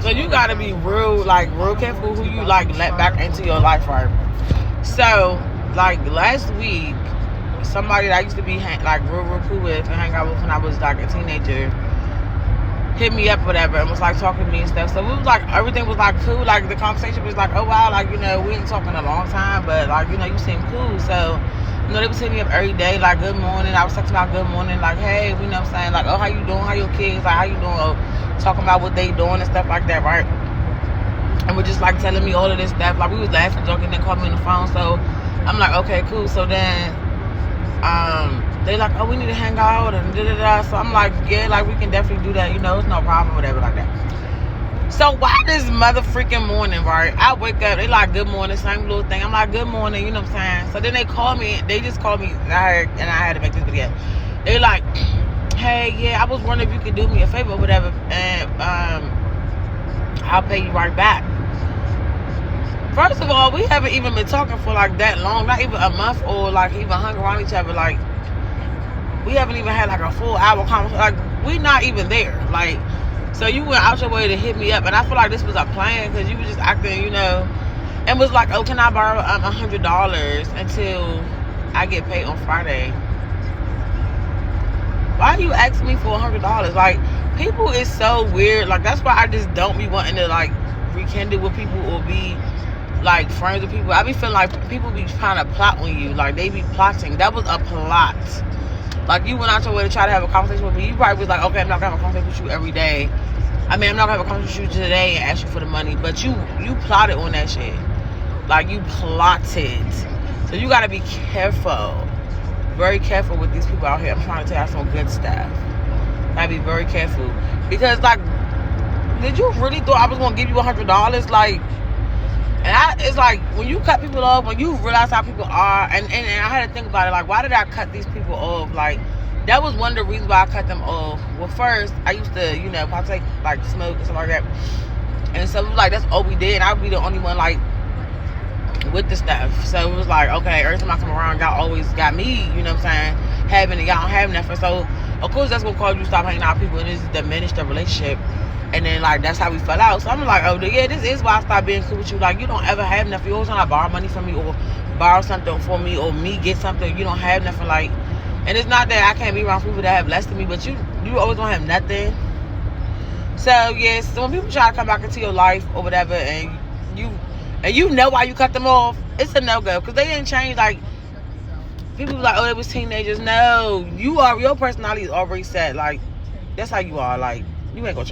So you gotta be real careful who you let back into your life, right? So last week, somebody that I used to be real cool with and hang out with when I was a teenager hit me up, whatever, and was talking to me and stuff. So it was everything was cool. The conversation was oh wow, we ain't talking a long time, but you seem cool. So they was hitting me up every day, good morning. I was texting about good morning, hey, you know what I'm saying, oh, how you doing? How your kids? How you doing? Oh, talking about what they doing and stuff like that, right? And we're just telling me all of this stuff. We was laughing, joking, then called me on the phone. So I'm okay, cool. So then they oh, we need to hang out and da-da-da. So I'm yeah, we can definitely do that. It's no problem, whatever, like that. So why this mother freaking morning, right? I wake up, they good morning, same little thing. I'm good morning, you know what I'm saying? So then they call me, they just called me, and I had to make this video. They hey, yeah, I was wondering if you could do me a favor or whatever, and I'll pay you right back. First of all, we haven't even been talking for that long, not even a month, or even hung around each other. We haven't even had a full hour conversation. We not even there. So you went out your way to hit me up, and I feel this was a plan because you was just acting, and was oh, can I borrow $100 until I get paid on Friday? Why you asking me for $100? People is so weird. That's why I just don't be wanting to rekindle with people or be friends with people. I be feeling people be trying to plot on you. They be plotting. That was a plot. You went out your way to try to have a conversation with me. You probably was okay, I'm not gonna have a conversation with you every day. I mean, I'm not gonna have a conversation with you today and ask you for the money. But you plotted on that shit. You plotted. So you gotta be careful. Very careful with these people out here. I'm trying to tell you some good stuff. Gotta be very careful. Because did you really thought I was gonna give you $100? And it's when you cut people off, when you realize how people are, and I had to think about it, why did I cut these people off? That was one of the reasons why I cut them off. Well, first, I used to, partake, smoke and stuff like that. And so it was that's all we did, and I would be the only one, with the stuff. So it was okay, every time I come around, y'all always got me, you know what I'm saying, having it, y'all don't have nothing. So, of course, that's gonna cause you to stop hanging out with people, and this diminish the relationship. And then, that's how we fell out. So I'm oh, yeah, this is why I stopped being cool with you. You don't ever have nothing. You always want to borrow money from me or borrow something for me or me get something. You don't have nothing. And it's not that I can't be around people that have less than me, but you always don't have nothing. So, yes, so when people try to come back into your life or whatever, and you know why you cut them off, it's a no-go. Because they didn't change, people be oh, it was teenagers. No, your personality is already set. That's how you are. You ain't gonna change.